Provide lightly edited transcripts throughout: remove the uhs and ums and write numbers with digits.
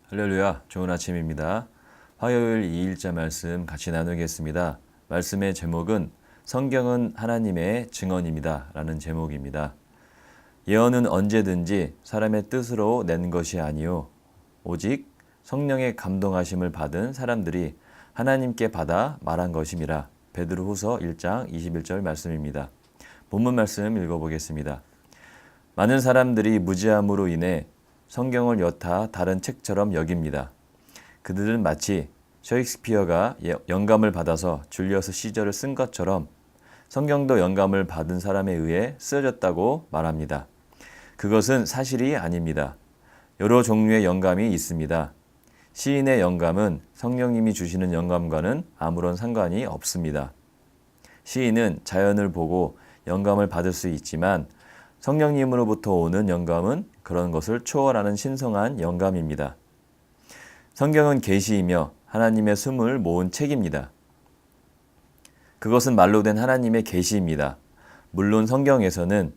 할렐루야, 좋은 아침입니다. 화요일 2일자 말씀 같이 나누겠습니다. 말씀의 제목은 성경은 하나님의 증언입니다 라는 제목입니다. 예언은 언제든지 사람의 뜻으로 낸 것이 아니요 오직 성령의 감동하심을 받은 사람들이 하나님께 받아 말한 것임이라. 베드로후서 1장 21절 말씀입니다. 본문 말씀 읽어보겠습니다. 많은 사람들이 무지함으로 인해 성경을 여타 다른 책처럼 여깁니다. 그들은 마치 셰익스피어가 영감을 받아서 줄리어스 시저를 쓴 것처럼 성경도 영감을 받은 사람에 의해 쓰여졌다고 말합니다. 그것은 사실이 아닙니다. 여러 종류의 영감이 있습니다. 시인의 영감은 성령님이 주시는 영감과는 아무런 상관이 없습니다. 시인은 자연을 보고 영감을 받을 수 있지만 성령님으로부터 오는 영감은 그런 것을 초월하는 신성한 영감입니다. 성경은 계시이며 하나님의 숨을 모은 책입니다. 그것은 말로 된 하나님의 계시입니다. 물론 성경에서는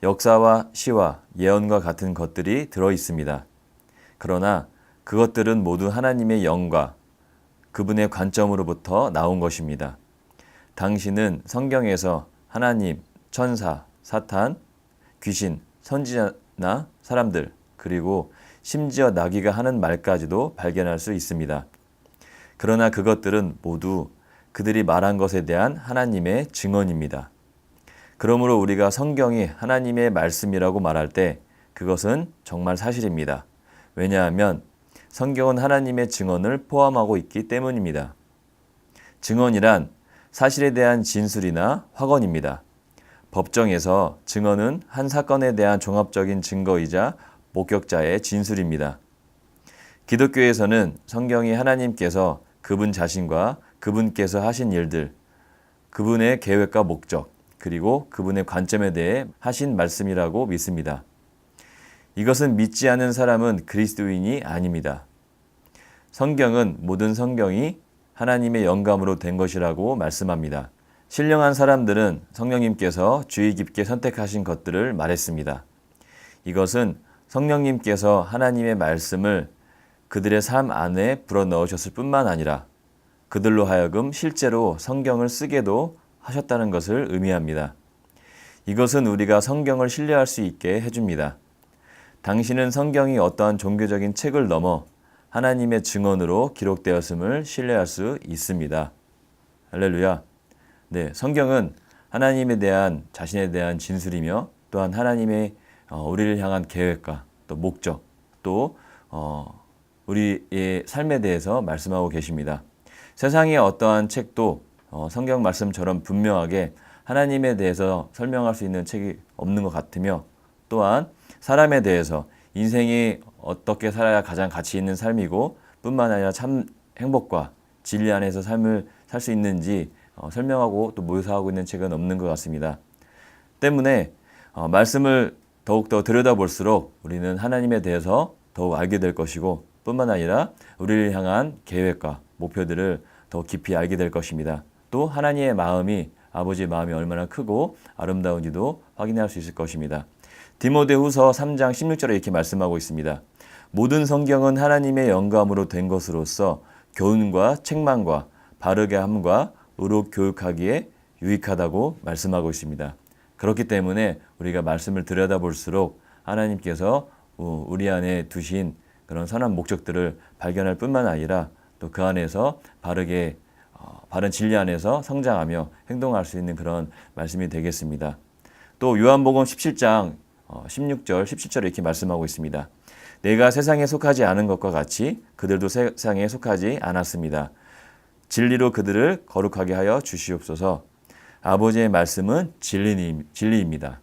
역사와 시와 예언과 같은 것들이 들어 있습니다. 그러나 그것들은 모두 하나님의 영과 그분의 관점으로부터 나온 것입니다. 당신은 성경에서 하나님, 천사, 사탄, 귀신, 선지자나 사람들, 그리고 심지어 나귀가 하는 말까지도 발견할 수 있습니다. 그러나 그것들은 모두 그들이 말한 것에 대한 하나님의 증언입니다. 그러므로 우리가 성경이 하나님의 말씀이라고 말할 때 그것은 정말 사실입니다. 왜냐하면 성경은 하나님의 증언을 포함하고 있기 때문입니다. 증언이란 사실에 대한 진술이나 확언입니다. 법정에서 증언은 한 사건에 대한 종합적인 증거이자 목격자의 진술입니다. 기독교에서는 성경이 하나님께서 그분 자신과 그분께서 하신 일들, 그분의 계획과 목적, 그리고 그분의 관점에 대해 하신 말씀이라고 믿습니다. 이것은 믿지 않는 사람은 그리스도인이 아닙니다. 성경은 모든 성경이 하나님의 영감으로 된 것이라고 말씀합니다. 신령한 사람들은 성령님께서 주의 깊게 선택하신 것들을 말했습니다. 이것은 성령님께서 하나님의 말씀을 그들의 삶 안에 불어넣으셨을 뿐만 아니라 그들로 하여금 실제로 성경을 쓰게도 하셨다는 것을 의미합니다. 이것은 우리가 성경을 신뢰할 수 있게 해줍니다. 당신은 성경이 어떠한 종교적인 책을 넘어 하나님의 증언으로 기록되었음을 신뢰할 수 있습니다. 할렐루야. 네, 성경은 하나님에 대한 자신에 대한 진술이며 또한 하나님의 우리를 향한 계획과 또 목적 또 우리의 삶에 대해서 말씀하고 계십니다. 세상의 어떠한 책도 성경 말씀처럼 분명하게 하나님에 대해서 설명할 수 있는 책이 없는 것 같으며 또한 사람에 대해서 인생이 어떻게 살아야 가장 가치 있는 삶이고 뿐만 아니라 참 행복과 진리 안에서 삶을 살 수 있는지 설명하고 또 묘사하고 있는 책은 없는 것 같습니다. 때문에 말씀을 더욱더 들여다볼수록 우리는 하나님에 대해서 더욱 알게 될 것이고 뿐만 아니라 우리를 향한 계획과 목표들을 더 깊이 알게 될 것입니다. 또 하나님의 마음이 아버지의 마음이 얼마나 크고 아름다운지도 확인할 수 있을 것입니다. 디모데후서 3장 16절에 이렇게 말씀하고 있습니다. 모든 성경은 하나님의 영감으로 된 것으로서 교훈과 책망과 바르게 함과 의로 교육하기에 유익하다고 말씀하고 있습니다. 그렇기 때문에 우리가 말씀을 들여다볼수록 하나님께서 우리 안에 두신 그런 선한 목적들을 발견할 뿐만 아니라 또 그 안에서 바른 진리 안에서 성장하며 행동할 수 있는 그런 말씀이 되겠습니다. 또 요한복음 17장 16절, 17절에 이렇게 말씀하고 있습니다. 내가 세상에 속하지 않은 것과 같이 그들도 세상에 속하지 않았습니다. 진리로 그들을 거룩하게 하여 주시옵소서. 아버지의 말씀은 진리입니다.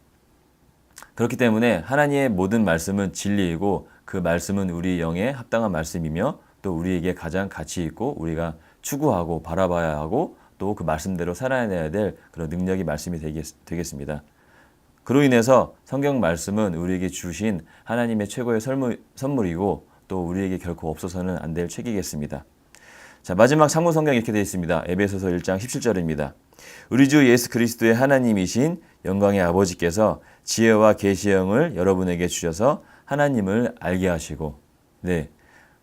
그렇기 때문에 하나님의 모든 말씀은 진리이고 그 말씀은 우리 영에 합당한 말씀이며 또 우리에게 가장 가치 있고 우리가 추구하고 바라봐야 하고 또 그 말씀대로 살아내야 될 그런 능력이 말씀이 되겠습니다. 그로 인해서 성경 말씀은 우리에게 주신 하나님의 최고의 선물이고 또 우리에게 결코 없어서는 안 될 책이겠습니다. 자, 마지막 참고 성경 이렇게 되어 있습니다. 에베소서 1장 17절입니다. 우리 주 예수 그리스도의 하나님이신 영광의 아버지께서 지혜와 계시의 영을 여러분에게 주셔서 하나님을 알게 하시고, 네,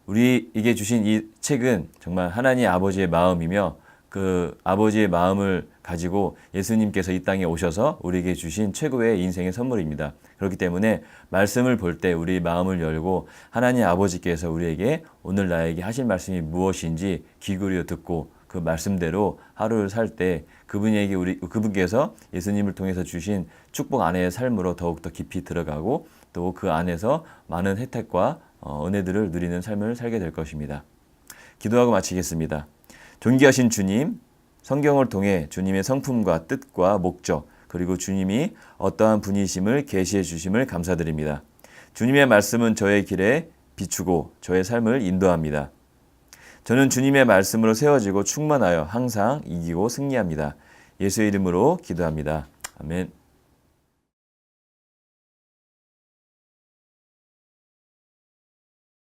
우리에게 주신 이 책은 정말 하나님 아버지의 마음이며 그 아버지의 마음을 가지고 예수님께서 이 땅에 오셔서 우리에게 주신 최고의 인생의 선물입니다. 그렇기 때문에 말씀을 볼 때 우리 마음을 열고 하나님 아버지께서 우리에게 오늘 나에게 하실 말씀이 무엇인지 귀 기울여 듣고 그 말씀대로 하루를 살 때 그분께서 예수님을 통해서 주신 축복 안에의 삶으로 더욱더 깊이 들어가고 또 그 안에서 많은 혜택과 은혜들을 누리는 삶을 살게 될 것입니다. 기도하고 마치겠습니다. 존귀하신 주님, 성경을 통해 주님의 성품과 뜻과 목적 그리고 주님이 어떠한 분이심을 계시해 주심을 감사드립니다. 주님의 말씀은 저의 길에 비추고 저의 삶을 인도합니다. 저는 주님의 말씀으로 세워지고 충만하여 항상 이기고 승리합니다. 예수의 이름으로 기도합니다. 아멘.